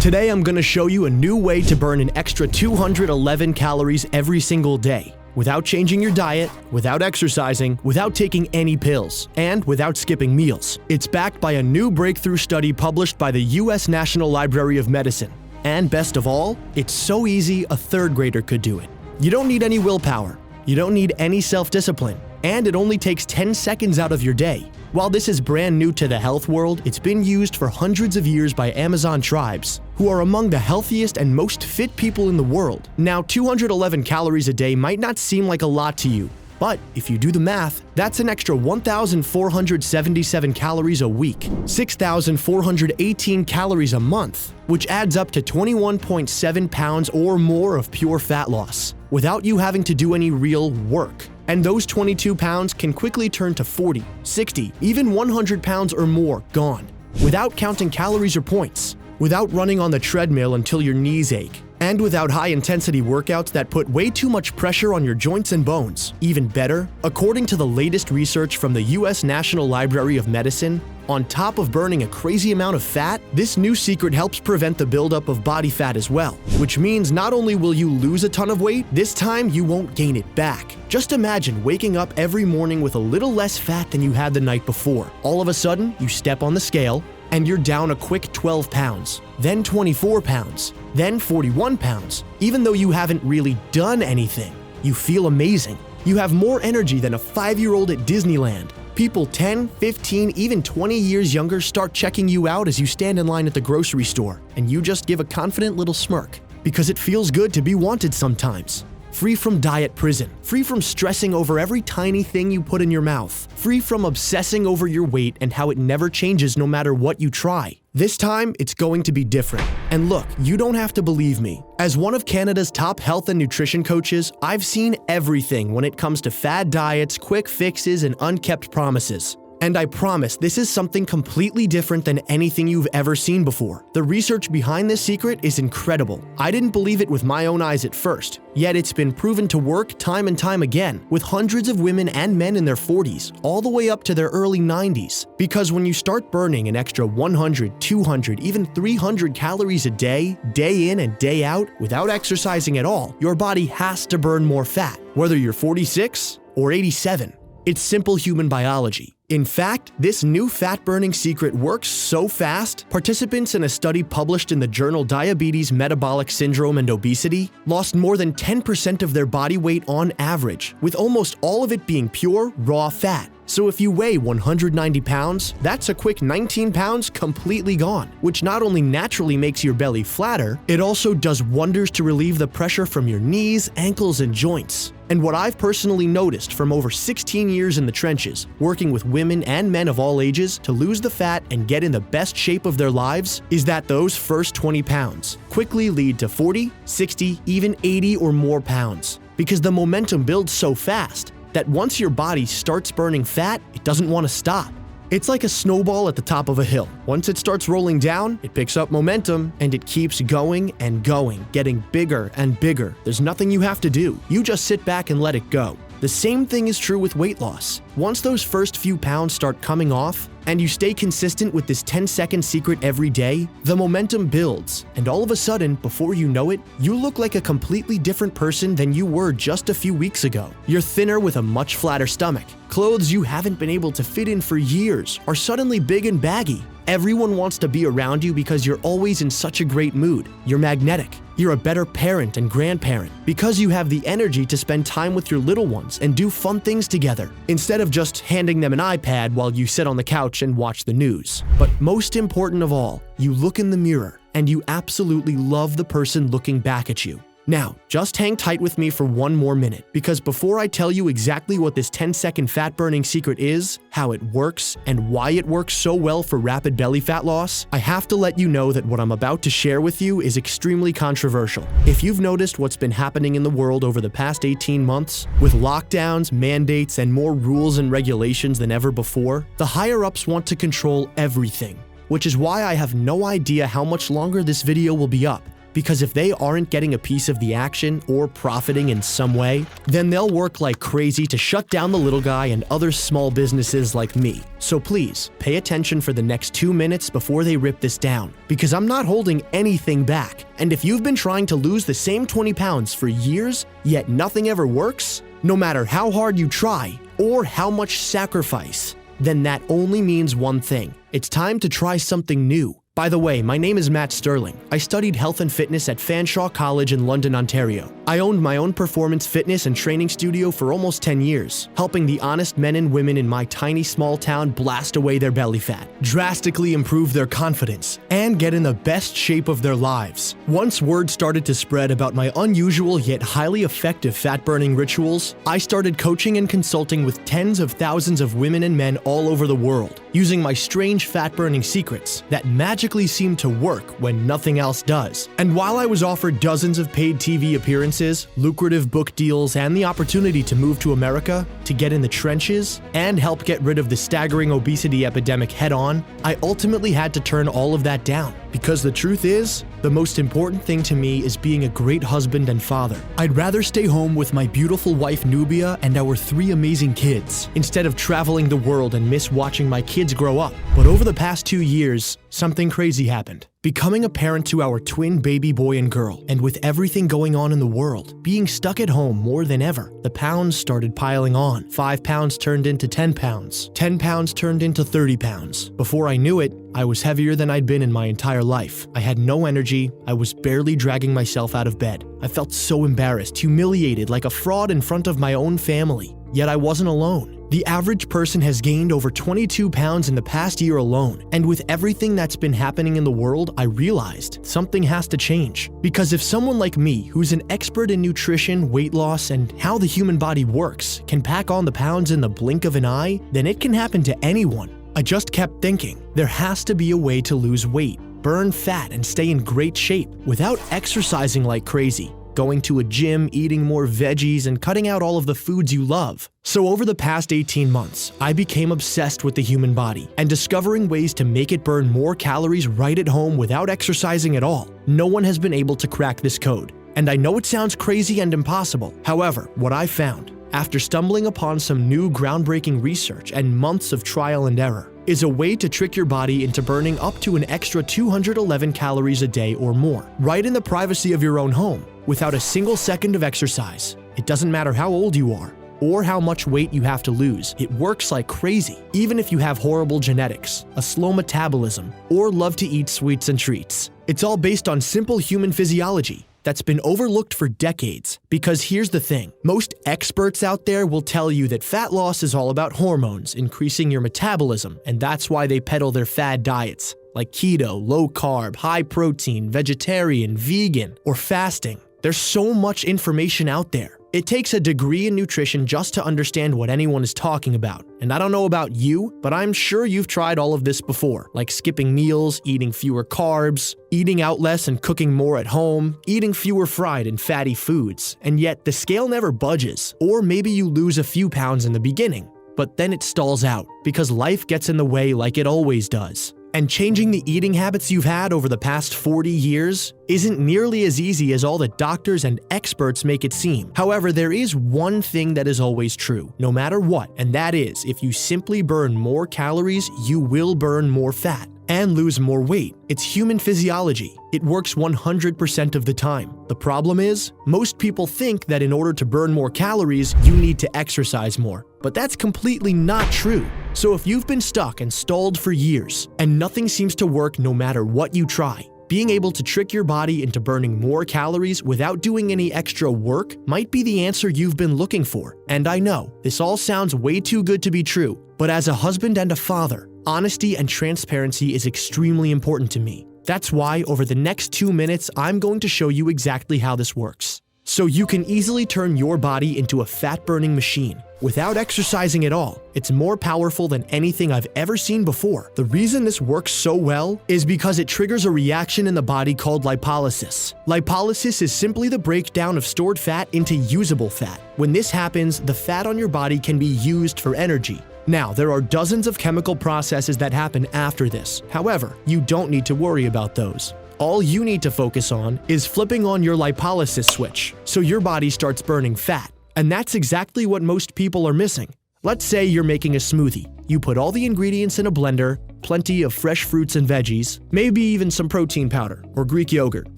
Today I'm gonna show you a new way to burn an extra 211 calories every single day, without changing your diet, without exercising, without taking any pills, and without skipping meals. It's backed by a new breakthrough study published by the US National Library of Medicine. And best of all, it's so easy a third grader could do it. You don't need any willpower, you don't need any self-discipline, and it only takes 10 seconds out of your day. While this is brand new to the health world, it's been used for hundreds of years by Amazon tribes, who are among the healthiest and most fit people in the world. Now, 211 calories a day might not seem like a lot to you, but if you do the math, that's an extra 1,477 calories a week, 6,418 calories a month, which adds up to 21.7 pounds or more of pure fat loss, without you having to do any real work. And those 22 pounds can quickly turn to 40, 60, even 100 pounds or more gone, without counting calories or points, without running on the treadmill until your knees ache, and without high-intensity workouts that put way too much pressure on your joints and bones. Even better, according to the latest research from the US National Library of Medicine, on top of burning a crazy amount of fat, this new secret helps prevent the buildup of body fat as well, which means not only will you lose a ton of weight, this time you won't gain it back. Just imagine waking up every morning with a little less fat than you had the night before. All of a sudden, you step on the scale, and you're down a quick 12 pounds, then 24 pounds, then 41 pounds. Even though you haven't really done anything, you feel amazing. You have more energy than a 5-year-old at Disneyland. People 10, 15, even 20 years younger start checking you out as you stand in line at the grocery store, and you just give a confident little smirk, because it feels good to be wanted sometimes. Free from diet prison, free from stressing over every tiny thing you put in your mouth, free from obsessing over your weight and how it never changes no matter what you try. This time, it's going to be different. And look, you don't have to believe me. As one of Canada's top health and nutrition coaches, I've seen everything when it comes to fad diets, quick fixes, and unkept promises. And I promise this is something completely different than anything you've ever seen before. The research behind this secret is incredible. I didn't believe it with my own eyes at first, yet it's been proven to work time and time again, with hundreds of women and men in their 40s, all the way up to their early 90s. Because when you start burning an extra 100, 200, even 300 calories a day in and day out, without exercising at all, your body has to burn more fat, whether you're 46 or 87. It's simple human biology. In fact, this new fat-burning secret works so fast, participants in a study published in the journal Diabetes, Metabolic Syndrome and Obesity lost more than 10% of their body weight on average, with almost all of it being pure, raw fat. So if you weigh 190 pounds, that's a quick 19 pounds completely gone, which not only naturally makes your belly flatter, it also does wonders to relieve the pressure from your knees, ankles, and joints. And what I've personally noticed from over 16 years in the trenches, working with women and men of all ages to lose the fat and get in the best shape of their lives, is that those first 20 pounds quickly lead to 40, 60, even 80 or more pounds. Because the momentum builds so fast that once your body starts burning fat, it doesn't want to stop. It's like a snowball at the top of a hill. Once it starts rolling down, it picks up momentum, and it keeps going and going, getting bigger and bigger. There's nothing you have to do. You just sit back and let it go. The same thing is true with weight loss. Once those first few pounds start coming off, and you stay consistent with this 10-second secret every day, the momentum builds, and all of a sudden, before you know it, you look like a completely different person than you were just a few weeks ago. You're thinner with a much flatter stomach. Clothes you haven't been able to fit in for years are suddenly big and baggy. Everyone wants to be around you because you're always in such a great mood. You're magnetic. You're a better parent and grandparent because you have the energy to spend time with your little ones and do fun things together, instead of just handing them an iPad while you sit on the couch and watch the news. But most important of all, you look in the mirror and you absolutely love the person looking back at you. Now, just hang tight with me for one more minute, because before I tell you exactly what this 10-second fat-burning secret is, how it works, and why it works so well for rapid belly fat loss, I have to let you know that what I'm about to share with you is extremely controversial. If you've noticed what's been happening in the world over the past 18 months, with lockdowns, mandates, and more rules and regulations than ever before, the higher-ups want to control everything, which is why I have no idea how much longer this video will be up. Because if they aren't getting a piece of the action or profiting in some way, then they'll work like crazy to shut down the little guy and other small businesses like me. So please, pay attention for the next 2 minutes before they rip this down, because I'm not holding anything back. And if you've been trying to lose the same 20 pounds for years, yet nothing ever works, no matter how hard you try or how much sacrifice, then that only means one thing. It's time to try something new. By the way, my name is Matt Sterling. I studied health and fitness at Fanshawe College in London, Ontario. I owned my own performance fitness and training studio for almost 10 years, helping the honest men and women in my tiny small town blast away their belly fat, drastically improve their confidence, and get in the best shape of their lives. Once word started to spread about my unusual yet highly effective fat-burning rituals, I started coaching and consulting with tens of thousands of women and men all over the world, using my strange fat-burning secrets that magically seem to work when nothing else does. And while I was offered dozens of paid TV appearances, lucrative book deals, and the opportunity to move to America, to get in the trenches, and help get rid of the staggering obesity epidemic head on, I ultimately had to turn all of that down. Because the truth is, the most important thing to me is being a great husband and father. I'd rather stay home with my beautiful wife Nubia and our 3 amazing kids, instead of traveling the world and miss watching my kids grow up. But over the past 2 years, something crazy happened. Becoming a parent to our twin baby boy and girl, and with everything going on in the world, being stuck at home more than ever, the pounds started piling on. 5 pounds turned into 10 pounds. 10 pounds turned into 30 pounds. Before I knew it, I was heavier than I'd been in my entire life. I had no energy. I was barely dragging myself out of bed. I felt so embarrassed, humiliated, like a fraud in front of my own family. Yet I wasn't alone. The average person has gained over 22 pounds in the past year alone, and with everything that's been happening in the world, I realized something has to change. Because if someone like me, who's an expert in nutrition, weight loss, and how the human body works, can pack on the pounds in the blink of an eye, then it can happen to anyone. I just kept thinking, there has to be a way to lose weight, burn fat, and stay in great shape without exercising like crazy, going to a gym, eating more veggies, and cutting out all of the foods you love. So over the past 18 months, I became obsessed with the human body and discovering ways to make it burn more calories right at home without exercising at all. No one has been able to crack this code. And I know it sounds crazy and impossible. However, what I found, after stumbling upon some new groundbreaking research and months of trial and error, is a way to trick your body into burning up to an extra 211 calories a day or more, right in the privacy of your own home, without a single second of exercise. It doesn't matter how old you are, or how much weight you have to lose. It works like crazy, even if you have horrible genetics, a slow metabolism, or love to eat sweets and treats. It's all based on simple human physiology that's been overlooked for decades. Because here's the thing, most experts out there will tell you that fat loss is all about hormones, increasing your metabolism, and that's why they peddle their fad diets, like keto, low carb, high protein, vegetarian, vegan, or fasting. There's so much information out there. It takes a degree in nutrition just to understand what anyone is talking about. And I don't know about you, but I'm sure you've tried all of this before, like skipping meals, eating fewer carbs, eating out less and cooking more at home, eating fewer fried and fatty foods, and yet the scale never budges. Or maybe you lose a few pounds in the beginning, but then it stalls out because life gets in the way like it always does. And changing the eating habits you've had over the past 40 years isn't nearly as easy as all the doctors and experts make it seem. However, there is one thing that is always true, no matter what, and that is, if you simply burn more calories, you will burn more fat and lose more weight. It's human physiology. It works 100% of the time. The problem is, most people think that in order to burn more calories, you need to exercise more. But that's completely not true. So if you've been stuck and stalled for years, and nothing seems to work no matter what you try, being able to trick your body into burning more calories without doing any extra work might be the answer you've been looking for. And I know, this all sounds way too good to be true, but as a husband and a father, honesty and transparency is extremely important to me. That's why over the next 2 minutes, I'm going to show you exactly how this works. So you can easily turn your body into a fat-burning machine without exercising at all. It's more powerful than anything I've ever seen before. The reason this works so well is because it triggers a reaction in the body called lipolysis. Lipolysis is simply the breakdown of stored fat into usable fat. When this happens, the fat on your body can be used for energy. Now, there are dozens of chemical processes that happen after this. However, you don't need to worry about those. All you need to focus on is flipping on your lipolysis switch so your body starts burning fat. And that's exactly what most people are missing. Let's say you're making a smoothie. You put all the ingredients in a blender, plenty of fresh fruits and veggies, maybe even some protein powder or Greek yogurt,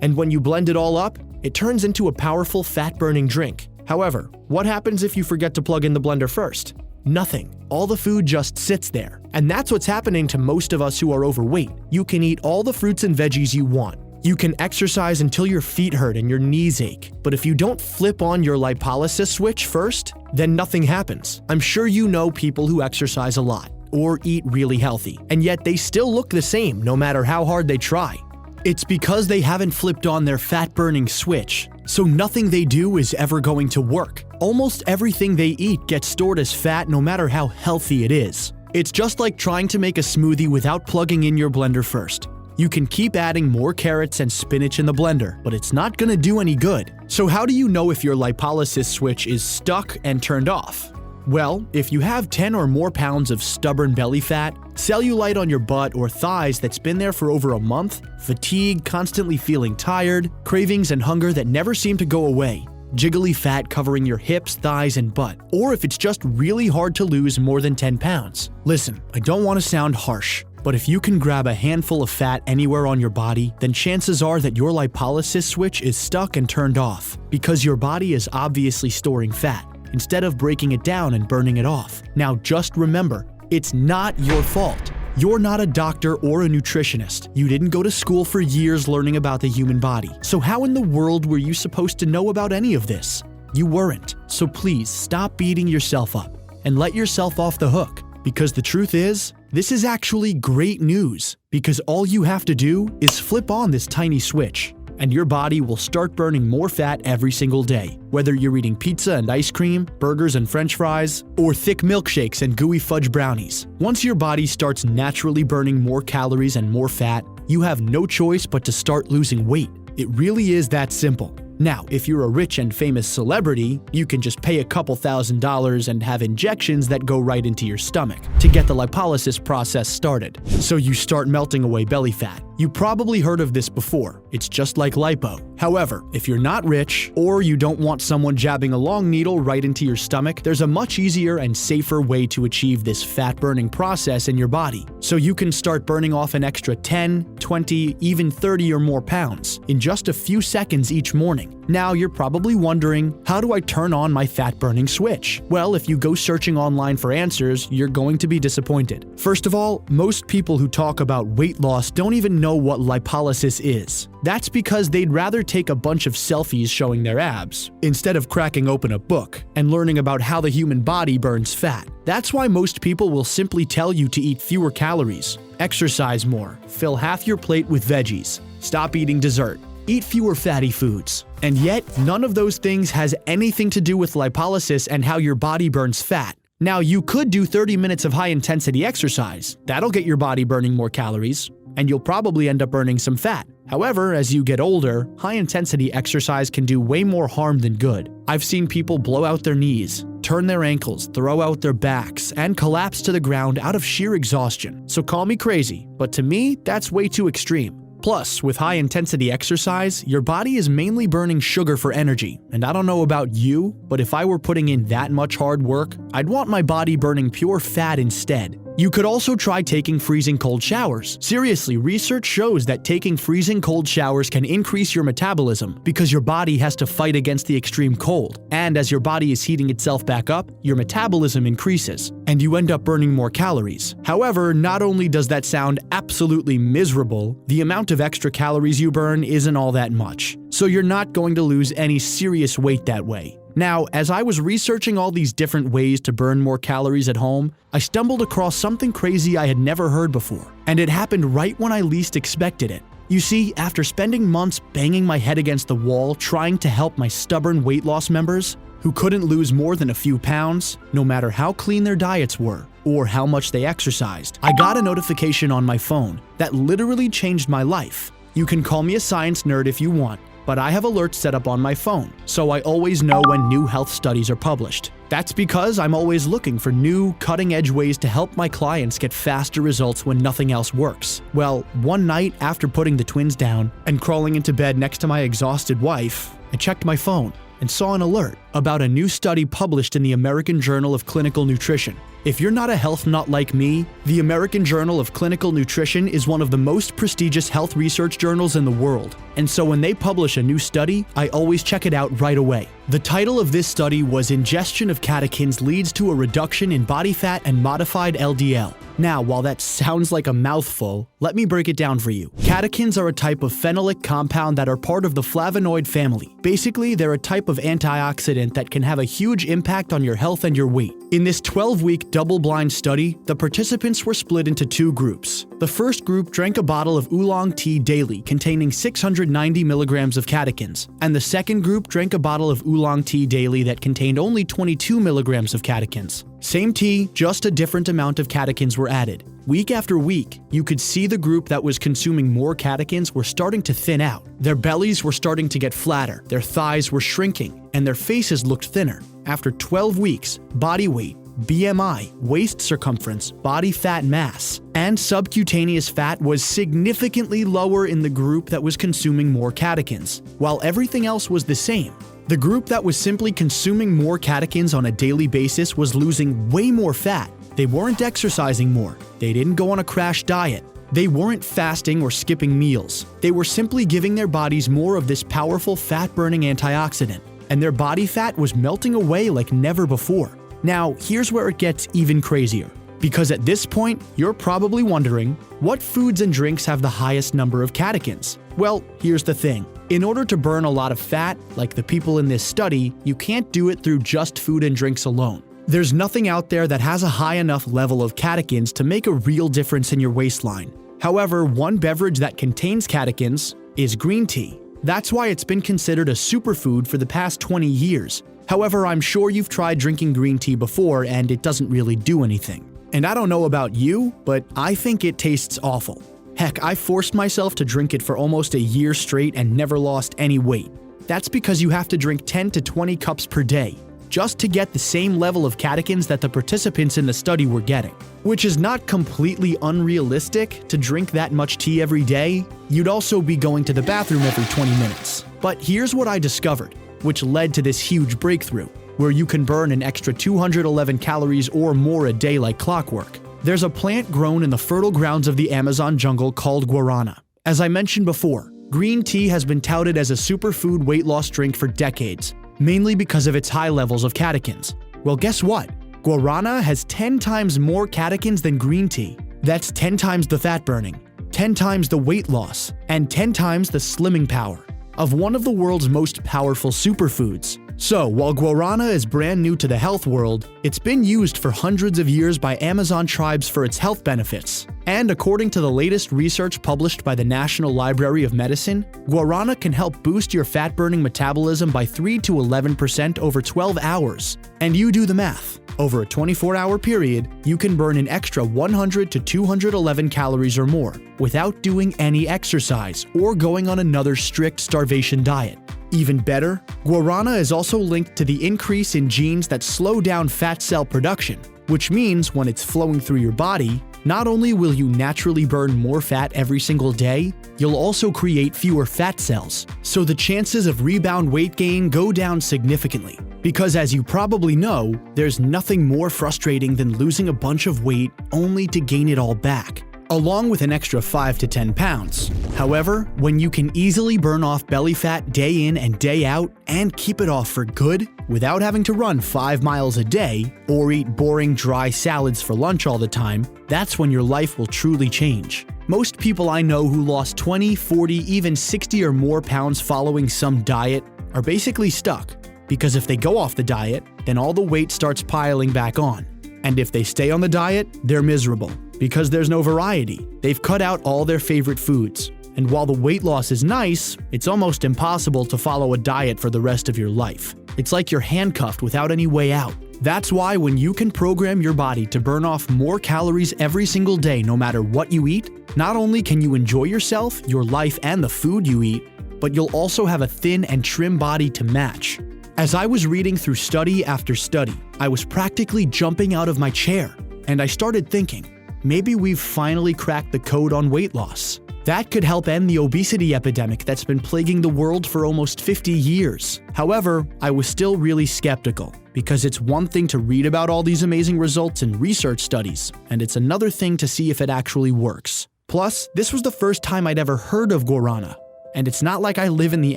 and when you blend it all up, it turns into a powerful fat-burning drink. However, what happens if you forget to plug in the blender first? Nothing. All the food just sits there. And that's what's happening to most of us who are overweight. You can eat all the fruits and veggies you want. You can exercise until your feet hurt and your knees ache. But if you don't flip on your lipolysis switch first, then nothing happens. I'm sure you know people who exercise a lot or eat really healthy, and yet they still look the same no matter how hard they try. It's because they haven't flipped on their fat-burning switch, so nothing they do is ever going to work. Almost everything they eat gets stored as fat no matter how healthy it is. It's just like trying to make a smoothie without plugging in your blender first. You can keep adding more carrots and spinach in the blender, but it's not gonna do any good. So how do you know if your lipolysis switch is stuck and turned off? Well, if you have 10 or more pounds of stubborn belly fat, cellulite on your butt or thighs that's been there for over a month, fatigue, constantly feeling tired, cravings and hunger that never seem to go away, jiggly fat covering your hips, thighs, and butt, or if it's just really hard to lose more than 10 pounds. Listen, I don't want to sound harsh, but if you can grab a handful of fat anywhere on your body, then chances are that your lipolysis switch is stuck and turned off, because your body is obviously storing fat, instead of breaking it down and burning it off. Now just remember, it's not your fault. You're not a doctor or a nutritionist. You didn't go to school for years learning about the human body. So how in the world were you supposed to know about any of this? You weren't. So please stop beating yourself up and let yourself off the hook. Because the truth is, this is actually great news, because all you have to do is flip on this tiny switch, and your body will start burning more fat every single day, whether you're eating pizza and ice cream, burgers and french fries, or thick milkshakes and gooey fudge brownies. Once your body starts naturally burning more calories and more fat, you have no choice but to start losing weight. It really is that simple. Now, if you're a rich and famous celebrity, you can just pay a couple $1,000s and have injections that go right into your stomach to get the lipolysis process started. So you start melting away belly fat. You probably heard of this before. It's just like lipo. However, if you're not rich, or you don't want someone jabbing a long needle right into your stomach, there's a much easier and safer way to achieve this fat-burning process in your body. So you can start burning off an extra 10, 20, even 30 or more pounds in just a few seconds each morning. Now you're probably wondering, how do I turn on my fat-burning switch? Well, if you go searching online for answers, you're going to be disappointed. First of all, most people who talk about weight loss don't even know what lipolysis is. That's because they'd rather take a bunch of selfies showing their abs, instead of cracking open a book and learning about how the human body burns fat. That's why most people will simply tell you to eat fewer calories, exercise more, fill half your plate with veggies, stop eating dessert, eat fewer fatty foods. And yet, none of those things has anything to do with lipolysis and how your body burns fat. Now, you could do 30 minutes of high-intensity exercise. That'll get your body burning more calories, and you'll probably end up burning some fat. However, as you get older, high-intensity exercise can do way more harm than good. I've seen people blow out their knees, turn their ankles, throw out their backs, and collapse to the ground out of sheer exhaustion. So call me crazy, but to me, that's way too extreme. Plus, with high-intensity exercise, your body is mainly burning sugar for energy, and I don't know about you, but if I were putting in that much hard work, I'd want my body burning pure fat instead. You could also try taking freezing cold showers. Seriously, research shows that taking freezing cold showers can increase your metabolism because your body has to fight against the extreme cold. And as your body is heating itself back up, your metabolism increases, and you end up burning more calories. However, not only does that sound absolutely miserable, the amount of extra calories you burn isn't all that much. So you're not going to lose any serious weight that way. Now, as I was researching all these different ways to burn more calories at home, I stumbled across something crazy I had never heard before, and it happened right when I least expected it. You see, after spending months banging my head against the wall trying to help my stubborn weight loss members, who couldn't lose more than a few pounds, no matter how clean their diets were, or how much they exercised, I got a notification on my phone that literally changed my life. You can call me a science nerd if you want, but I have alerts set up on my phone, so I always know when new health studies are published. That's because I'm always looking for new, cutting-edge ways to help my clients get faster results when nothing else works. Well, one night after putting the twins down and crawling into bed next to my exhausted wife, I checked my phone and saw an alert about a new study published in the American Journal of Clinical Nutrition. If you're not a health nut like me, the American Journal of Clinical Nutrition is one of the most prestigious health research journals in the world, and so when they publish a new study, I always check it out right away. The title of this study was Ingestion of Catechins Leads to a Reduction in Body Fat and Modified LDL. Now, while that sounds like a mouthful, let me break it down for you. Catechins are a type of phenolic compound that are part of the flavonoid family. Basically, they're a type of antioxidant that can have a huge impact on your health and your weight. In this 12-week double-blind study, the participants were split into two groups. The first group drank a bottle of oolong tea daily containing 690 milligrams of catechins, and the second group drank a bottle of oolong tea daily that contained only 22 milligrams of catechins. Same tea, just a different amount of catechins were added. Week after week, you could see the group that was consuming more catechins were starting to thin out. Their bellies were starting to get flatter, their thighs were shrinking, and their faces looked thinner. After 12 weeks, body weight, BMI, waist circumference, body fat mass, and subcutaneous fat was significantly lower in the group that was consuming more catechins, while everything else was the same. The group that was simply consuming more catechins on a daily basis was losing way more fat. They weren't exercising more. They didn't go on a crash diet. They weren't fasting or skipping meals. They were simply giving their bodies more of this powerful fat-burning antioxidant, and their body fat was melting away like never before. Now, here's where it gets even crazier. Because at this point, you're probably wondering, what foods and drinks have the highest number of catechins? Well, here's the thing. In order to burn a lot of fat, like the people in this study, you can't do it through just food and drinks alone. There's nothing out there that has a high enough level of catechins to make a real difference in your waistline. However, one beverage that contains catechins is green tea. That's why it's been considered a superfood for the past 20 years. However, I'm sure you've tried drinking green tea before and it doesn't really do anything. And I don't know about you, but I think it tastes awful. Heck, I forced myself to drink it for almost a year straight and never lost any weight. That's because you have to drink 10 to 20 cups per day, just to get the same level of catechins that the participants in the study were getting. Which is not completely unrealistic to drink that much tea every day. You'd also be going to the bathroom every 20 minutes. But here's what I discovered, which led to this huge breakthrough, where you can burn an extra 211 calories or more a day like clockwork. There's a plant grown in the fertile grounds of the Amazon jungle called guarana. As I mentioned before, green tea has been touted as a superfood weight loss drink for decades, mainly because of its high levels of catechins. Well, guess what? Guarana has 10 times more catechins than green tea. That's 10 times the fat burning, 10 times the weight loss, and 10 times the slimming power of one of the world's most powerful superfoods. So, while guarana is brand new to the health world, it's been used for hundreds of years by Amazon tribes for its health benefits. And according to the latest research published by the National Library of Medicine, guarana can help boost your fat-burning metabolism by 3 to 11% over 12 hours. And you do the math. Over a 24-hour period, you can burn an extra 100 to 211 calories or more without doing any exercise or going on another strict starvation diet. Even better, guarana is also linked to the increase in genes that slow down fat cell production, which means when it's flowing through your body, not only will you naturally burn more fat every single day, you'll also create fewer fat cells, so the chances of rebound weight gain go down significantly. Because as you probably know, there's nothing more frustrating than losing a bunch of weight only to gain it all back, along with an extra 5 to 10 pounds. However, when you can easily burn off belly fat day in and day out and keep it off for good without having to run 5 miles a day or eat boring dry salads for lunch all the time, that's when your life will truly change. Most people I know who lost 20, 40, even 60 or more pounds following some diet are basically stuck, because if they go off the diet, then all the weight starts piling back on. And if they stay on the diet, they're miserable, because there's no variety. They've cut out all their favorite foods. And while the weight loss is nice, it's almost impossible to follow a diet for the rest of your life. It's like you're handcuffed without any way out. That's why when you can program your body to burn off more calories every single day no matter what you eat, not only can you enjoy yourself, your life, and the food you eat, but you'll also have a thin and trim body to match. As I was reading through study after study, I was practically jumping out of my chair, and I started thinking, maybe we've finally cracked the code on weight loss. That could help end the obesity epidemic that's been plaguing the world for almost 50 years. However, I was still really skeptical, because it's one thing to read about all these amazing results in research studies, and it's another thing to see if it actually works. Plus, this was the first time I'd ever heard of guarana, and it's not like I live in the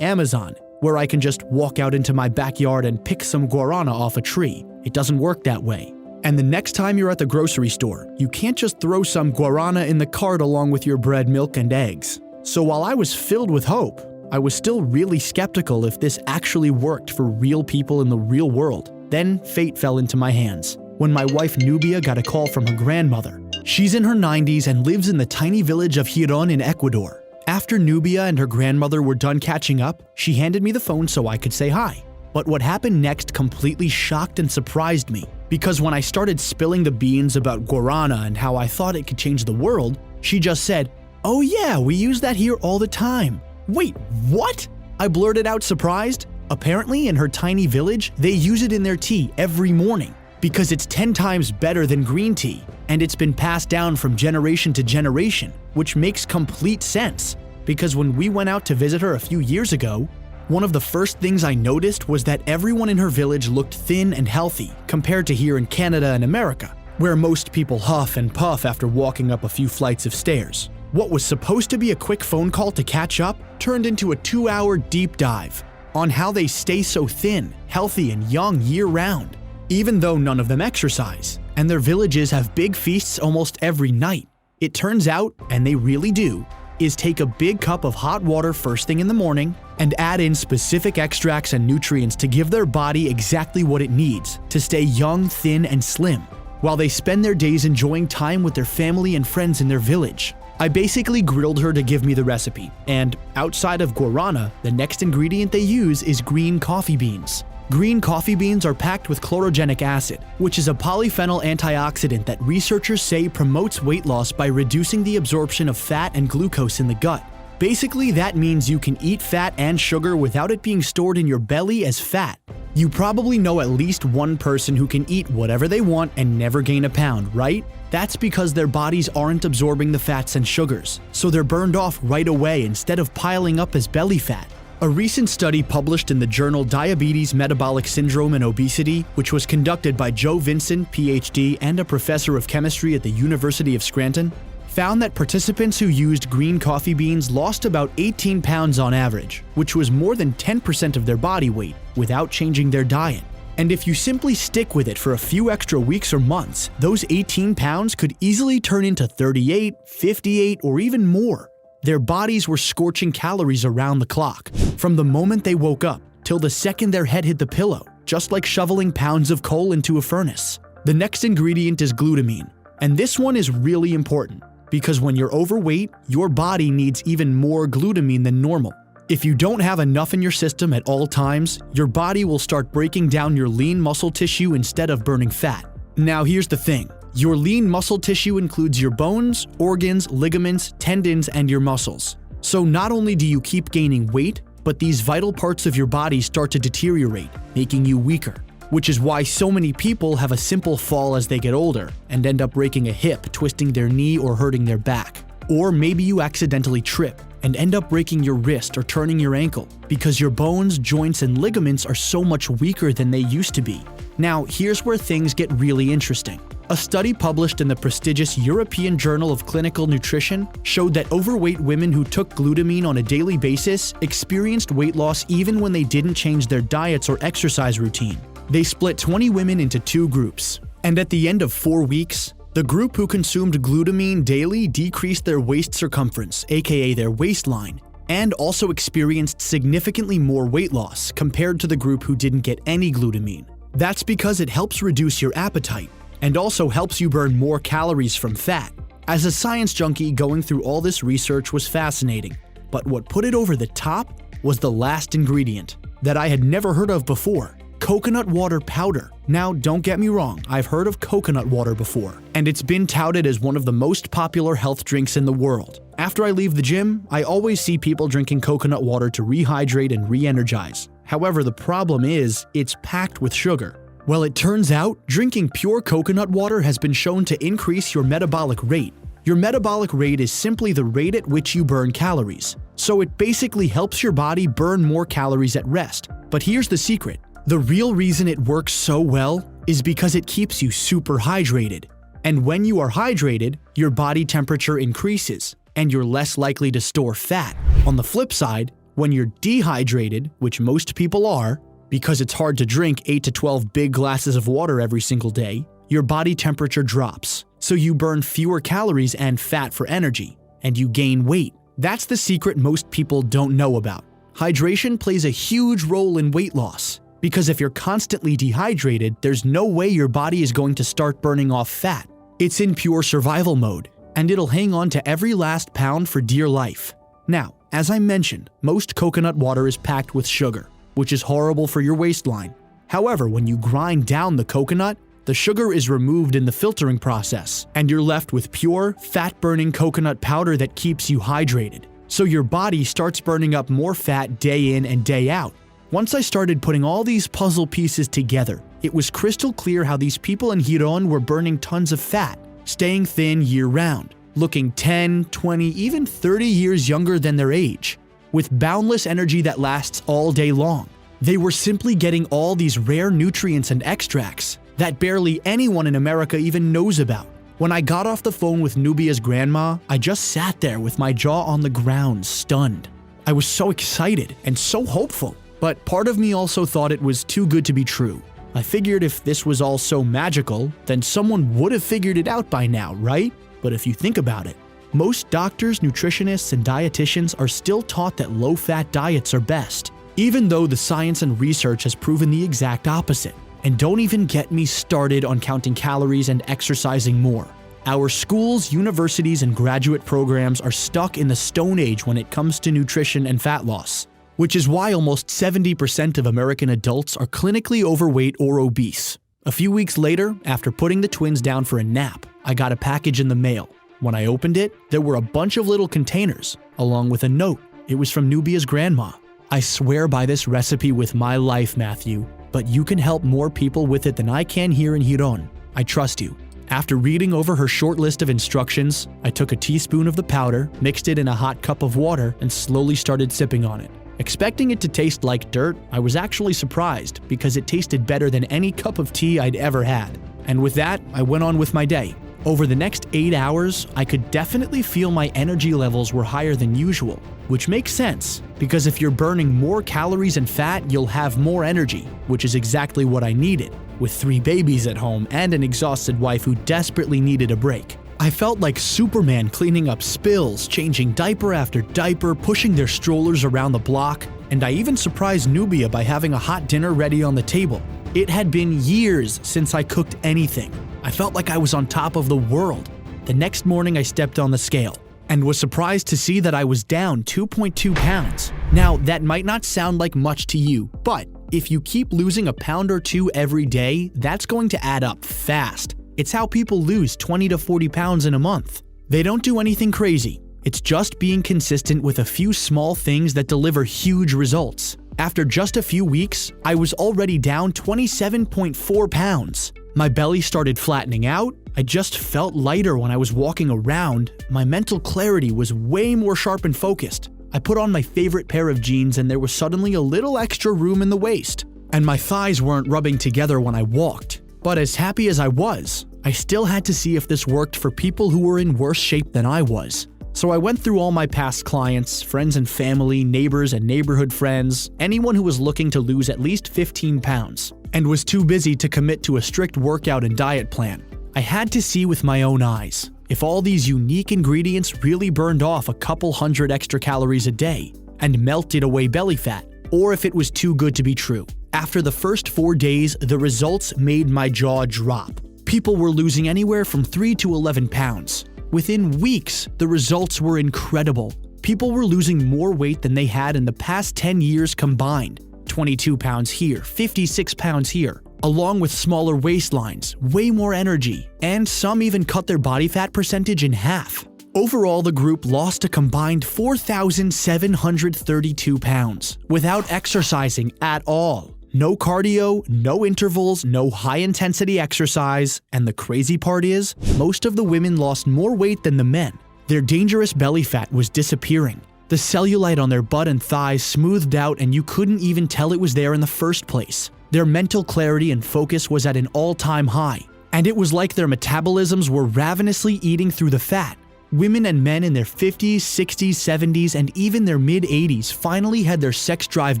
Amazon, where I can just walk out into my backyard and pick some guarana off a tree. It doesn't work that way. And the next time you're at the grocery store, you can't just throw some guarana in the cart along with your bread, milk, and eggs. So while I was filled with hope, I was still really skeptical if this actually worked for real people in the real world. Then fate fell into my hands, when my wife Nubia got a call from her grandmother. She's in her 90s and lives in the tiny village of Giron in Ecuador. After Nubia and her grandmother were done catching up, she handed me the phone so I could say hi. But what happened next completely shocked and surprised me, because when I started spilling the beans about guarana and how I thought it could change the world, she just said, "Oh yeah, we use that here all the time." Wait, what? I blurted out surprised. Apparently in her tiny village, they use it in their tea every morning, because it's 10 times better than green tea, and it's been passed down from generation to generation, which makes complete sense, because when we went out to visit her a few years ago, one of the first things I noticed was that everyone in her village looked thin and healthy compared to here in Canada and America, where most people huff and puff after walking up a few flights of stairs. What was supposed to be a quick phone call to catch up turned into a 2-hour deep dive on how they stay so thin, healthy, and young year-round, even though none of them exercise, and their villages have big feasts almost every night. It turns out, and they really do, is take a big cup of hot water first thing in the morning and add in specific extracts and nutrients to give their body exactly what it needs to stay young, thin, and slim, while they spend their days enjoying time with their family and friends in their village. I basically grilled her to give me the recipe, and outside of guarana, the next ingredient they use is green coffee beans. Green coffee beans are packed with chlorogenic acid, which is a polyphenol antioxidant that researchers say promotes weight loss by reducing the absorption of fat and glucose in the gut. Basically, that means you can eat fat and sugar without it being stored in your belly as fat. You probably know at least one person who can eat whatever they want and never gain a pound, right? That's because their bodies aren't absorbing the fats and sugars, so they're burned off right away instead of piling up as belly fat. A recent study published in the journal Diabetes, Metabolic Syndrome and Obesity, which was conducted by Joe Vinson, PhD, and a professor of chemistry at the University of Scranton, found that participants who used green coffee beans lost about 18 pounds on average, which was more than 10% of their body weight, without changing their diet. And if you simply stick with it for a few extra weeks or months, those 18 pounds could easily turn into 38, 58, or even more. Their bodies were scorching calories around the clock, from the moment they woke up till the second their head hit the pillow, just like shoveling pounds of coal into a furnace. The next ingredient is glutamine, and this one is really important, because when you're overweight, your body needs even more glutamine than normal. If you don't have enough in your system at all times, your body will start breaking down your lean muscle tissue instead of burning fat. Now here's the thing. Your lean muscle tissue includes your bones, organs, ligaments, tendons, and your muscles. So not only do you keep gaining weight, but these vital parts of your body start to deteriorate, making you weaker. Which is why so many people have a simple fall as they get older and end up breaking a hip, twisting their knee, or hurting their back. Or maybe you accidentally trip and end up breaking your wrist or turning your ankle because your bones, joints, and ligaments are so much weaker than they used to be. Now, here's where things get really interesting. A study published in the prestigious European Journal of Clinical Nutrition showed that overweight women who took glutamine on a daily basis experienced weight loss even when they didn't change their diets or exercise routine. They split 20 women into 2 groups, and at the end of 4 weeks, the group who consumed glutamine daily decreased their waist circumference, aka their waistline, and also experienced significantly more weight loss compared to the group who didn't get any glutamine. That's because it helps reduce your appetite, and also helps you burn more calories from fat. As a science junkie, going through all this research was fascinating, but what put it over the top was the last ingredient that I had never heard of before: coconut water powder. Now, don't get me wrong, I've heard of coconut water before, and it's been touted as one of the most popular health drinks in the world. After I leave the gym, I always see people drinking coconut water to rehydrate and re-energize. However, the problem is, it's packed with sugar. Well, it turns out, drinking pure coconut water has been shown to increase your metabolic rate. Your metabolic rate is simply the rate at which you burn calories. So it basically helps your body burn more calories at rest. But here's the secret. The real reason it works so well is because it keeps you super hydrated. And when you are hydrated, your body temperature increases, and you're less likely to store fat. On the flip side, when you're dehydrated, which most people are, because it's hard to drink 8 to 12 big glasses of water every single day, your body temperature drops. So you burn fewer calories and fat for energy, and you gain weight. That's the secret most people don't know about. Hydration plays a huge role in weight loss, because if you're constantly dehydrated, there's no way your body is going to start burning off fat. It's in pure survival mode, and it'll hang on to every last pound for dear life. Now, as I mentioned, most coconut water is packed with sugar, which is horrible for your waistline. However, when you grind down the coconut, the sugar is removed in the filtering process, and you're left with pure, fat-burning coconut powder that keeps you hydrated. So your body starts burning up more fat day in and day out. Once I started putting all these puzzle pieces together, it was crystal clear how these people in Giron were burning tons of fat, staying thin year-round, looking 10, 20, even 30 years younger than their age, with boundless energy that lasts all day long. They were simply getting all these rare nutrients and extracts that barely anyone in America even knows about. When I got off the phone with Nubia's grandma, I just sat there with my jaw on the ground, stunned. I was so excited and so hopeful, but part of me also thought it was too good to be true. I figured if this was all so magical, then someone would have figured it out by now, right? But if you think about it, most doctors, nutritionists, and dietitians are still taught that low-fat diets are best, even though the science and research has proven the exact opposite. And don't even get me started on counting calories and exercising more. Our schools, universities, and graduate programs are stuck in the Stone Age when it comes to nutrition and fat loss, which is why almost 70% of American adults are clinically overweight or obese. A few weeks later, after putting the twins down for a nap, I got a package in the mail. When I opened it, there were a bunch of little containers, along with a note. It was from Nubia's grandma. I swear by this recipe with my life, Matthew, but you can help more people with it than I can here in Giron. I trust you. After reading over her short list of instructions, I took a teaspoon of the powder, mixed it in a hot cup of water, and slowly started sipping on it. Expecting it to taste like dirt, I was actually surprised because it tasted better than any cup of tea I'd ever had. And with that, I went on with my day. Over the next 8 hours, I could definitely feel my energy levels were higher than usual, which makes sense, because if you're burning more calories and fat, you'll have more energy, which is exactly what I needed, with 3 babies at home and an exhausted wife who desperately needed a break. I felt like Superman cleaning up spills, changing diaper after diaper, pushing their strollers around the block, and I even surprised Nubia by having a hot dinner ready on the table. It had been years since I cooked anything. I felt like I was on top of the world. The next morning I stepped on the scale and was surprised to see that I was down 2.2 pounds. Now, that might not sound like much to you, but if you keep losing a pound or two every day, that's going to add up fast. It's how people lose 20 to 40 pounds in a month. They don't do anything crazy. It's just being consistent with a few small things that deliver huge results. After just a few weeks, I was already down 27.4 pounds. My belly started flattening out. I just felt lighter when I was walking around. My mental clarity was way more sharp and focused. I put on my favorite pair of jeans and there was suddenly a little extra room in the waist. And my thighs weren't rubbing together when I walked. But as happy as I was, I still had to see if this worked for people who were in worse shape than I was. So I went through all my past clients, friends and family, neighbors and neighborhood friends, anyone who was looking to lose at least 15 pounds, and was too busy to commit to a strict workout and diet plan. I had to see with my own eyes if all these unique ingredients really burned off a couple hundred extra calories a day and melted away belly fat, or if it was too good to be true. After the first 4 days, the results made my jaw drop. People were losing anywhere from 3 to 11 pounds. Within weeks, the results were incredible. People were losing more weight than they had in the past 10 years combined. 22 pounds here, 56 pounds here, along with smaller waistlines, way more energy, and some even cut their body fat percentage in half. Overall, the group lost a combined 4,732 pounds without exercising at all. No cardio, no intervals, no high-intensity exercise, and the crazy part is, most of the women lost more weight than the men. Their dangerous belly fat was disappearing. The cellulite on their butt and thighs smoothed out and you couldn't even tell it was there in the first place. Their mental clarity and focus was at an all-time high, and it was like their metabolisms were ravenously eating through the fat. Women and men in their 50s, 60s, 70s, and even their mid-80s finally had their sex drive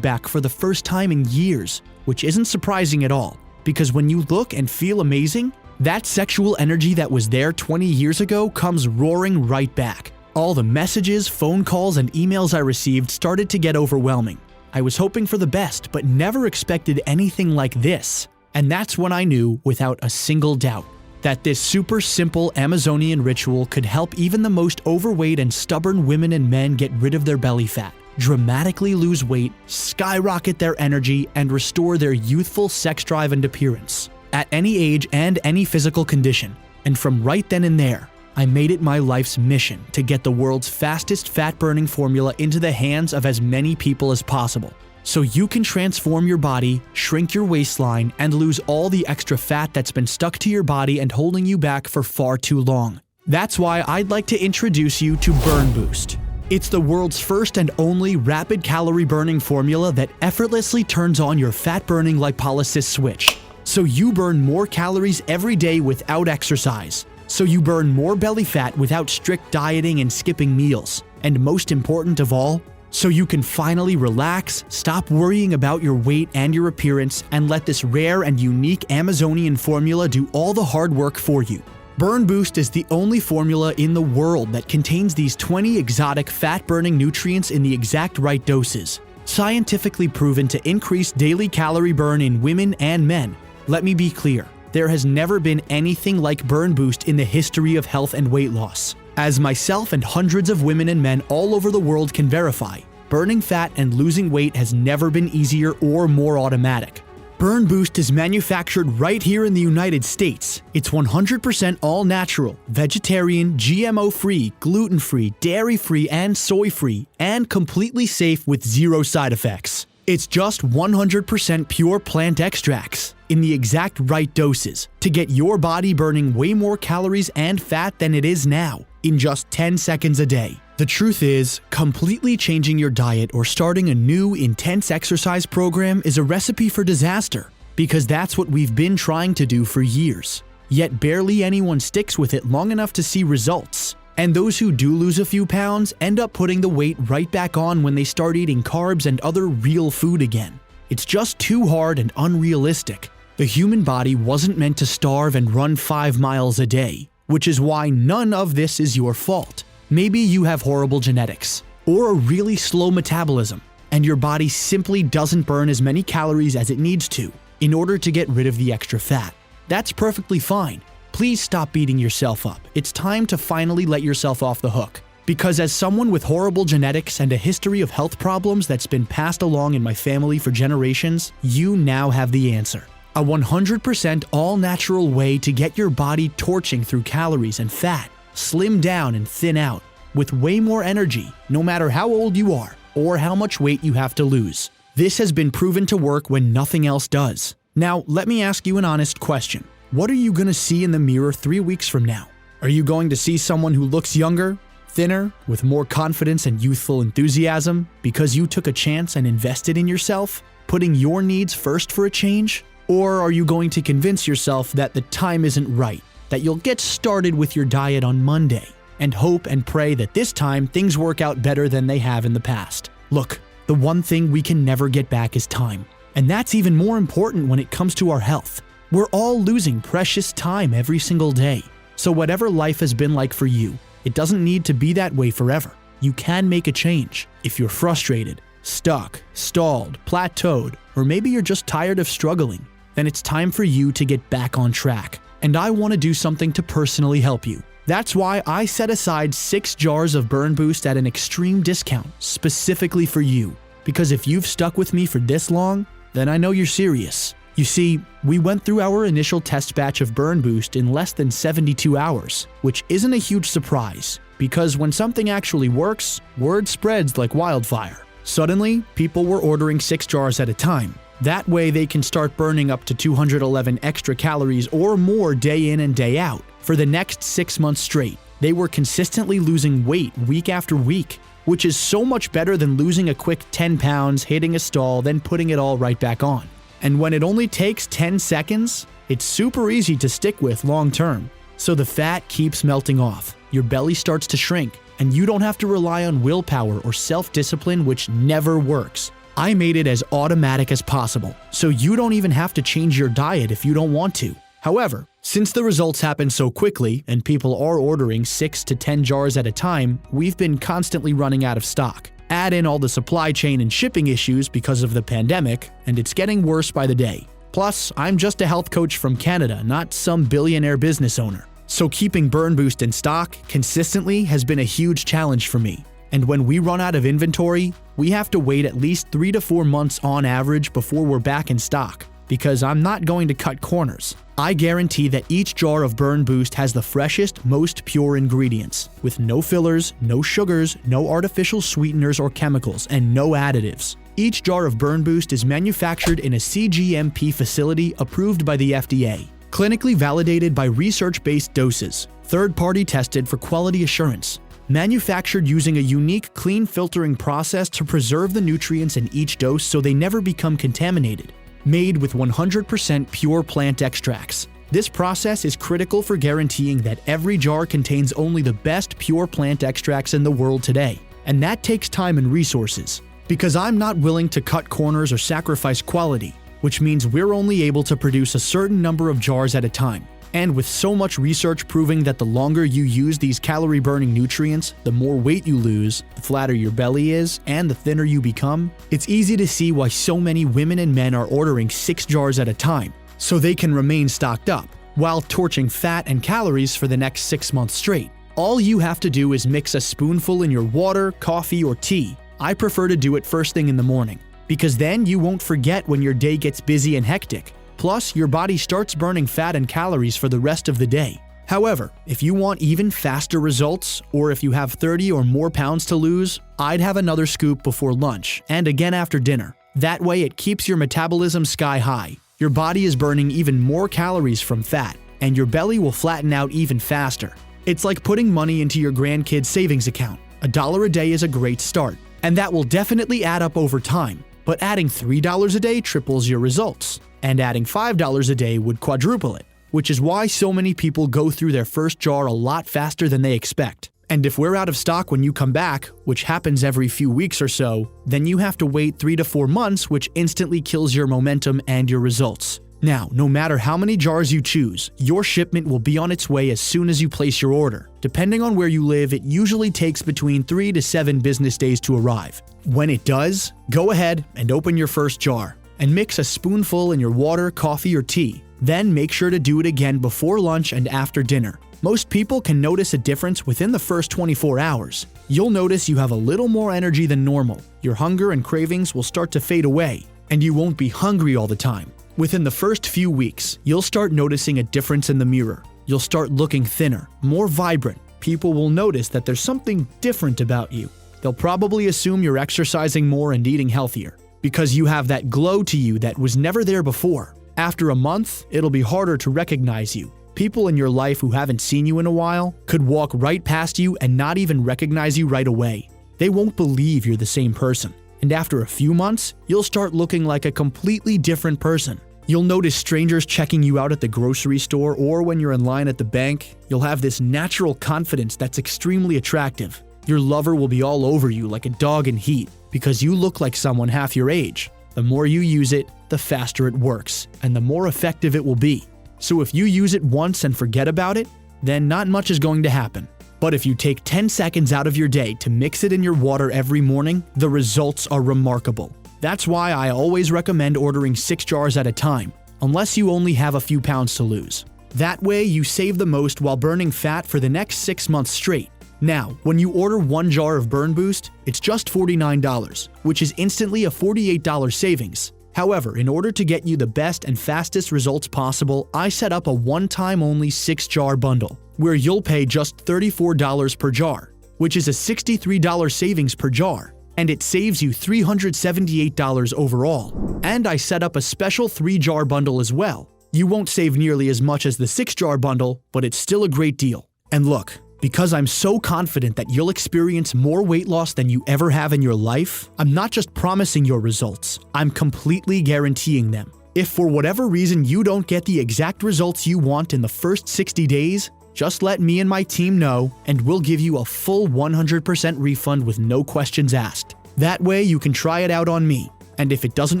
back for the first time in years, which isn't surprising at all, because when you look and feel amazing, that sexual energy that was there 20 years ago comes roaring right back. All the messages, phone calls, and emails I received started to get overwhelming. I was hoping for the best, but never expected anything like this. And that's when I knew, without a single doubt, that this super simple Amazonian ritual could help even the most overweight and stubborn women and men get rid of their belly fat, dramatically lose weight, skyrocket their energy, and restore their youthful sex drive and appearance, at any age and any physical condition. And from right then and there, I made it my life's mission to get the world's fastest fat-burning formula into the hands of as many people as possible, so you can transform your body, shrink your waistline, and lose all the extra fat that's been stuck to your body and holding you back for far too long. That's why I'd like to introduce you to Burn Boost. It's the world's first and only rapid calorie burning formula that effortlessly turns on your fat-burning lipolysis switch. So you burn more calories every day without exercise. So you burn more belly fat without strict dieting and skipping meals. And most important of all, so you can finally relax, stop worrying about your weight and your appearance, and let this rare and unique Amazonian formula do all the hard work for you. Burn Boost is the only formula in the world that contains these 20 exotic fat-burning nutrients in the exact right doses, scientifically proven to increase daily calorie burn in women and men. Let me be clear, there has never been anything like Burn Boost in the history of health and weight loss. As myself and hundreds of women and men all over the world can verify, burning fat and losing weight has never been easier or more automatic. Burn Boost is manufactured right here in the United States. It's 100% all-natural, vegetarian, GMO-free, gluten-free, dairy-free, and soy-free, and completely safe with zero side effects. It's just 100% pure plant extracts in the exact right doses to get your body burning way more calories and fat than it is now in just 10 seconds a day. The truth is, completely changing your diet or starting a new, intense exercise program is a recipe for disaster, because that's what we've been trying to do for years. Yet barely anyone sticks with it long enough to see results. And those who do lose a few pounds end up putting the weight right back on when they start eating carbs and other real food again. It's just too hard and unrealistic. The human body wasn't meant to starve and run 5 miles a day, which is why none of this is your fault. Maybe you have horrible genetics, or a really slow metabolism, and your body simply doesn't burn as many calories as it needs to in order to get rid of the extra fat. That's perfectly fine. Please stop beating yourself up. It's time to finally let yourself off the hook. Because as someone with horrible genetics and a history of health problems that's been passed along in my family for generations, you now have the answer. A 100% all-natural way to get your body torching through calories and fat, slim down and thin out, with way more energy, no matter how old you are or how much weight you have to lose. This has been proven to work when nothing else does. Now, let me ask you an honest question. What are you going to see in the mirror 3 weeks from now? Are you going to see someone who looks younger, thinner, with more confidence and youthful enthusiasm because you took a chance and invested in yourself, putting your needs first for a change? Or are you going to convince yourself that the time isn't right, that you'll get started with your diet on Monday, and hope and pray that this time things work out better than they have in the past? Look, the one thing we can never get back is time. And that's even more important when it comes to our health. We're all losing precious time every single day. So whatever life has been like for you, it doesn't need to be that way forever. You can make a change. If you're frustrated, stuck, stalled, plateaued, or maybe you're just tired of struggling, then it's time for you to get back on track. And I want to do something to personally help you. That's why I set aside 6 jars of Burn Boost at an extreme discount, specifically for you. Because if you've stuck with me for this long, then I know you're serious. You see, we went through our initial test batch of Burn Boost in less than 72 hours, which isn't a huge surprise. because when something actually works, word spreads like wildfire. Suddenly, people were ordering 6 jars at a time. That way they can start burning up to 211 extra calories or more day in and day out for the next 6 months straight. They were consistently losing weight week after week, which is so much better than losing a quick 10 pounds, hitting a stall, then putting it all right back on. And when it only takes 10 seconds, it's super easy to stick with long term. So the fat keeps melting off, your belly starts to shrink, and you don't have to rely on willpower or self-discipline, which never works. I made it as automatic as possible, so you don't even have to change your diet if you don't want to. However, since the results happen so quickly and people are ordering 6 to 10 jars at a time, we've been constantly running out of stock. Add in all the supply chain and shipping issues because of the pandemic, and it's getting worse by the day. Plus, I'm just a health coach from Canada, not some billionaire business owner. So keeping Burn Boost in stock consistently has been a huge challenge for me. And when we run out of inventory, we have to wait at least 3 to 4 months on average before we're back in stock, because I'm not going to cut corners. I guarantee that each jar of Burn Boost has the freshest, most pure ingredients, with no fillers, no sugars, no artificial sweeteners or chemicals, and no additives. Each jar of Burn Boost is manufactured in a CGMP facility approved by the FDA, clinically validated by research-based doses, third-party tested for quality assurance, manufactured using a unique clean filtering process to preserve the nutrients in each dose so they never become contaminated, made with 100% pure plant extracts. This process is critical for guaranteeing that every jar contains only the best pure plant extracts in the world today, and that takes time and resources. Because I'm not willing to cut corners or sacrifice quality, which means we're only able to produce a certain number of jars at a time. And with so much research proving that the longer you use these calorie-burning nutrients, the more weight you lose, the flatter your belly is, and the thinner you become, it's easy to see why so many women and men are ordering 6 jars at a time, so they can remain stocked up, while torching fat and calories for the next 6 months straight. All you have to do is mix a spoonful in your water, coffee, or tea. I prefer to do it first thing in the morning, because then you won't forget when your day gets busy and hectic. Plus, your body starts burning fat and calories for the rest of the day. However, if you want even faster results, or if you have 30 or more pounds to lose, I'd have another scoop before lunch and again after dinner. That way it keeps your metabolism sky high. Your body is burning even more calories from fat, and your belly will flatten out even faster. It's like putting money into your grandkids' savings account. $1 a day is a great start, and that will definitely add up over time. But adding $3 a day triples your results, and adding $5 a day would quadruple it, which is why so many people go through their first jar a lot faster than they expect. And if we're out of stock when you come back, which happens every few weeks or so, then you have to wait 3 to 4 months, which instantly kills your momentum and your results. Now, no matter how many jars you choose, your shipment will be on its way as soon as you place your order. Depending on where you live, it usually takes between 3 to 7 business days to arrive. When it does, go ahead and open your first jar, and mix a spoonful in your water, coffee, or tea. Then make sure to do it again before lunch and after dinner. Most people can notice a difference within the first 24 hours. You'll notice you have a little more energy than normal, your hunger and cravings will start to fade away, and you won't be hungry all the time. Within the first few weeks, you'll start noticing a difference in the mirror. You'll start looking thinner, more vibrant. People will notice that there's something different about you. They'll probably assume you're exercising more and eating healthier, because you have that glow to you that was never there before. After a month, it'll be harder to recognize you. People in your life who haven't seen you in a while could walk right past you and not even recognize you right away. They won't believe you're the same person. And after a few months, you'll start looking like a completely different person. You'll notice strangers checking you out at the grocery store, or when you're in line at the bank. You'll have this natural confidence that's extremely attractive. Your lover will be all over you like a dog in heat, because you look like someone half your age. The more you use it, the faster it works, and the more effective it will be. So if you use it once and forget about it, then not much is going to happen. But if you take 10 seconds out of your day to mix it in your water every morning, the results are remarkable. That's why I always recommend ordering 6 jars at a time, unless you only have a few pounds to lose. That way, you save the most while burning fat for the next 6 months straight. Now, when you order 1 jar of Burn Boost, it's just $49, which is instantly a $48 savings. However, in order to get you the best and fastest results possible, I set up a one-time only 6-jar bundle. where you'll pay just $34 per jar, which is a $63 savings per jar, and it saves you $378 overall. And I set up a special 3-jar bundle as well. You won't save nearly as much as the 6-jar bundle, but it's still a great deal. And look, because I'm so confident that you'll experience more weight loss than you ever have in your life, I'm not just promising your results, I'm completely guaranteeing them. If for whatever reason you don't get the exact results you want in the first 60 days, just let me and my team know and we'll give you a full 100% refund with no questions asked. That way you can try it out on me, and if it doesn't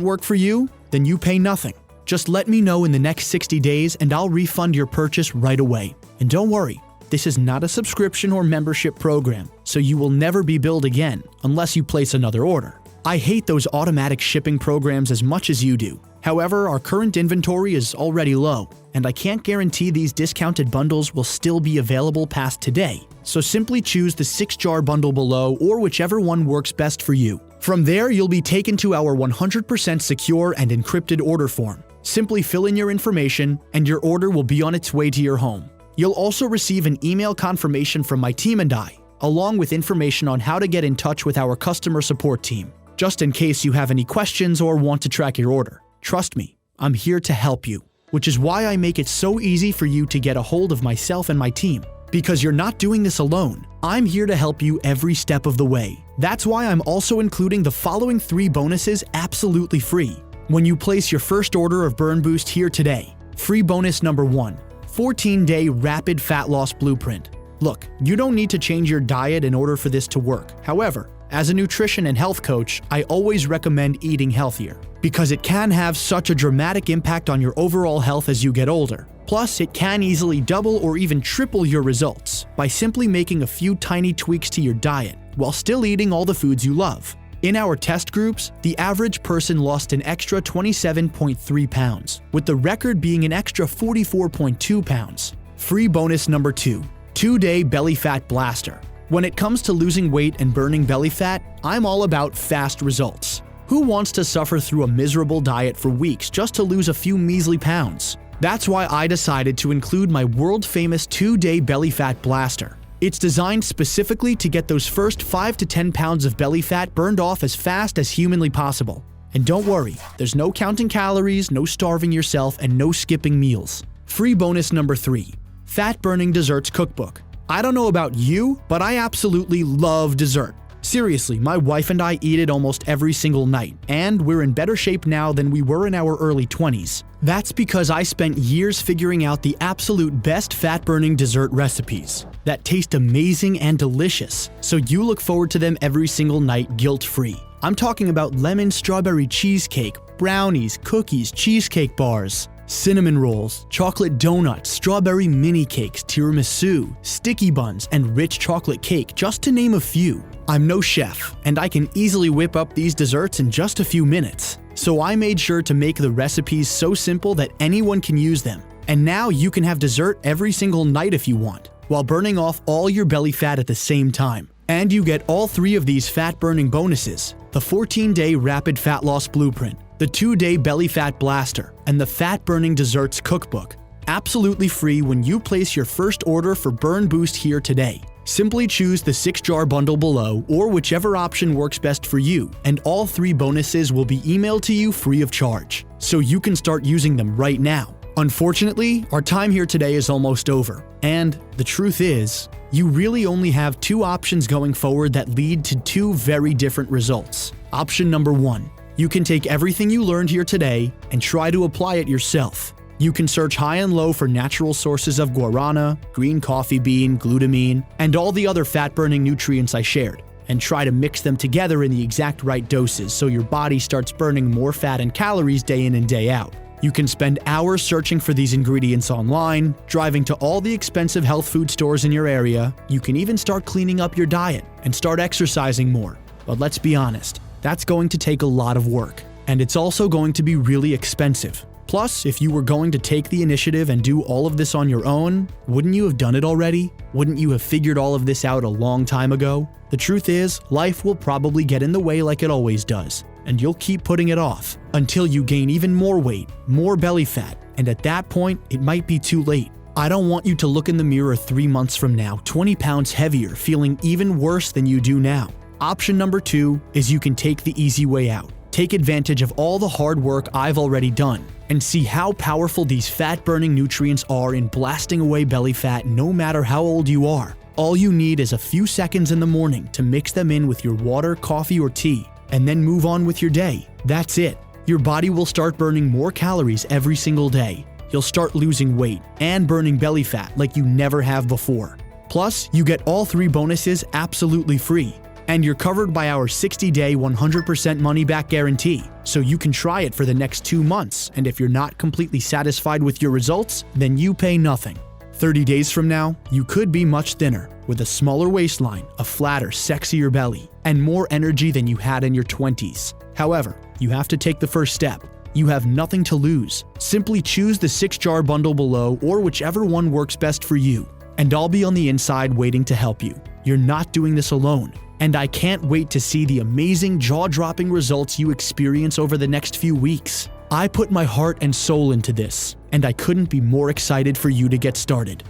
work for you, then you pay nothing. Just let me know in the next 60 days and I'll refund your purchase right away. And don't worry, this is not a subscription or membership program, so you will never be billed again unless you place another order. I hate those automatic shipping programs as much as you do. However, our current inventory is already low, and I can't guarantee these discounted bundles will still be available past today. So simply choose the 6-jar bundle below or whichever one works best for you. From there, you'll be taken to our 100% secure and encrypted order form. Simply fill in your information, and your order will be on its way to your home. You'll also receive an email confirmation from my team and I, along with information on how to get in touch with our customer support team, just in case you have any questions or want to track your order. Trust me, I'm here to help you, which is why I make it so easy for you to get a hold of myself and my team. Because you're not doing this alone, I'm here to help you every step of the way. That's why I'm also including the following 3 bonuses absolutely free when you place your first order of Burn Boost here today. Free bonus number 1. 14-day rapid fat loss blueprint. Look, you don't need to change your diet in order for this to work. However, as a nutrition and health coach, I always recommend eating healthier because it can have such a dramatic impact on your overall health as you get older. Plus, it can easily double or even triple your results by simply making a few tiny tweaks to your diet while still eating all the foods you love. In our test groups, the average person lost an extra 27.3 pounds, with the record being an extra 44.2 pounds. Free bonus number 2. 2-day belly fat blaster. When it comes to losing weight and burning belly fat, I'm all about fast results. Who wants to suffer through a miserable diet for weeks just to lose a few measly pounds? That's why I decided to include my world-famous 2-day belly fat blaster. It's designed specifically to get those first 5 to 10 pounds of belly fat burned off as fast as humanly possible. And don't worry, there's no counting calories, no starving yourself, and no skipping meals. Free bonus number 3. Fat Burning Desserts Cookbook. I don't know about you, but I absolutely love dessert. Seriously, my wife and I eat it almost every single night, and we're in better shape now than we were in our early 20s. That's because I spent years figuring out the absolute best fat-burning dessert recipes that taste amazing and delicious, so you look forward to them every single night guilt-free. I'm talking about lemon strawberry cheesecake, brownies, cookies, cheesecake bars, cinnamon rolls, chocolate donuts, strawberry mini cakes, tiramisu, sticky buns, and rich chocolate cake, just to name a few. I'm no chef, and I can easily whip up these desserts in just a few minutes. So I made sure to make the recipes so simple that anyone can use them. And now you can have dessert every single night if you want, while burning off all your belly fat at the same time. And you get all 3 of these fat-burning bonuses: the 14-day Rapid Fat Loss Blueprint, the 2-day Belly Fat Blaster, and the Fat Burning Desserts Cookbook, absolutely free when you place your first order for Burn Boost here today. Simply choose the 6-jar bundle below or whichever option works best for you, and all 3 bonuses will be emailed to you free of charge, so you can start using them right now. Unfortunately, our time here today is almost over, and the truth is, you really only have 2 options going forward that lead to 2 very different results. Option number 1. You can take everything you learned here today and try to apply it yourself. You can search high and low for natural sources of guarana, green coffee bean, glutamine, and all the other fat-burning nutrients I shared, and try to mix them together in the exact right doses so your body starts burning more fat and calories day in and day out. You can spend hours searching for these ingredients online, driving to all the expensive health food stores in your area. You can even start cleaning up your diet and start exercising more. But let's be honest, that's going to take a lot of work, and it's also going to be really expensive. Plus, if you were going to take the initiative and do all of this on your own, wouldn't you have done it already? Wouldn't you have figured all of this out a long time ago? The truth is, life will probably get in the way like it always does, and you'll keep putting it off until you gain even more weight, more belly fat, and at that point, it might be too late. I don't want you to look in the mirror 3 months from now 20 pounds heavier, feeling even worse than you do now. Option number 2 is you can take the easy way out. Take advantage of all the hard work I've already done and see how powerful these fat-burning nutrients are in blasting away belly fat no matter how old you are. All you need is a few seconds in the morning to mix them in with your water, coffee, or tea, and then move on with your day. That's it. Your body will start burning more calories every single day. You'll start losing weight and burning belly fat like you never have before. Plus, you get all 3 bonuses absolutely free. And you're covered by our 60-day 100% money-back guarantee, so you can try it for the next 2 months, and if you're not completely satisfied with your results, then you pay nothing. 30 days from now, you could be much thinner, with a smaller waistline, a flatter, sexier belly, and more energy than you had in your 20s. However, you have to take the first step. You have nothing to lose. Simply choose the 6-jar bundle below or whichever one works best for you, and I'll be on the inside waiting to help you. You're not doing this alone. And I can't wait to see the amazing jaw-dropping results you experience over the next few weeks. I put my heart and soul into this, and I couldn't be more excited for you to get started.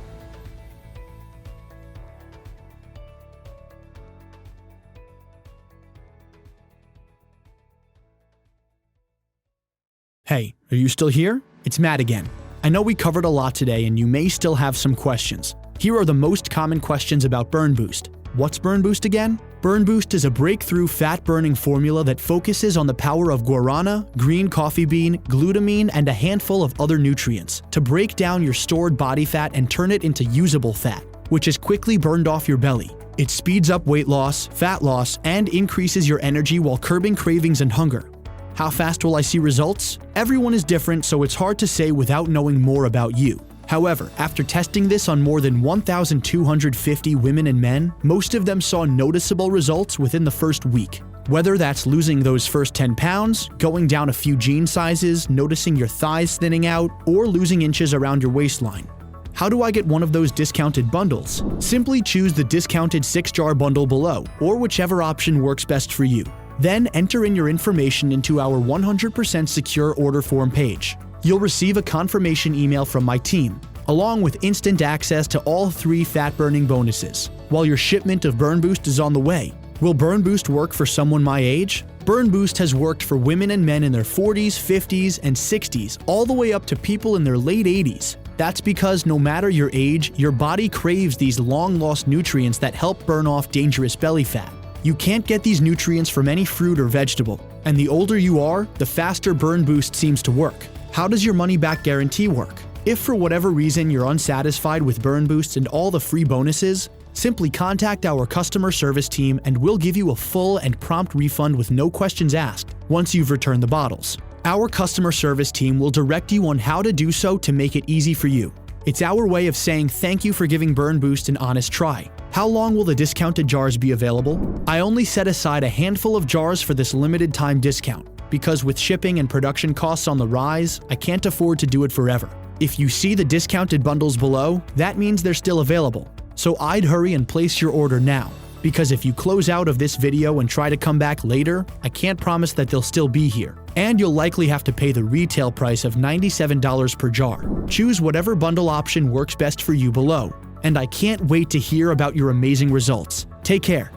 Hey, are you still here? It's Matt again. I know we covered a lot today and you may still have some questions. Here are the most common questions about Burn Boost. What's Burn Boost again? Burn Boost is a breakthrough fat-burning formula that focuses on the power of guarana, green coffee bean, glutamine, and a handful of other nutrients to break down your stored body fat and turn it into usable fat, which is quickly burned off your belly. It speeds up weight loss, fat loss, and increases your energy while curbing cravings and hunger. How fast will I see results? Everyone is different, so it's hard to say without knowing more about you. However, after testing this on more than 1,250 women and men, most of them saw noticeable results within the first week. Whether that's losing those first 10 pounds, going down a few jean sizes, noticing your thighs thinning out, or losing inches around your waistline. How do I get one of those discounted bundles? Simply choose the discounted 6-jar bundle below, or whichever option works best for you. Then enter in your information into our 100% secure order form page. You'll receive a confirmation email from my team, along with instant access to all 3 fat-burning bonuses, while your shipment of Burn Boost is on the way. Will Burn Boost work for someone my age? Burn Boost has worked for women and men in their 40s, 50s, and 60s, all the way up to people in their late 80s. That's because no matter your age, your body craves these long-lost nutrients that help burn off dangerous belly fat. You can't get these nutrients from any fruit or vegetable, and the older you are, the faster Burn Boost seems to work. How does your money-back guarantee work? If for whatever reason you're unsatisfied with Burn Boost and all the free bonuses, simply contact our customer service team and we'll give you a full and prompt refund with no questions asked once you've returned the bottles. Our customer service team will direct you on how to do so to make it easy for you. It's our way of saying thank you for giving Burn Boost an honest try. How long will the discounted jars be available? I only set aside a handful of jars for this limited time discount, because with shipping and production costs on the rise, I can't afford to do it forever. If you see the discounted bundles below, that means they're still available. So I'd hurry and place your order now, because if you close out of this video and try to come back later, I can't promise that they'll still be here. And you'll likely have to pay the retail price of $97 per jar. Choose whatever bundle option works best for you below. And I can't wait to hear about your amazing results. Take care.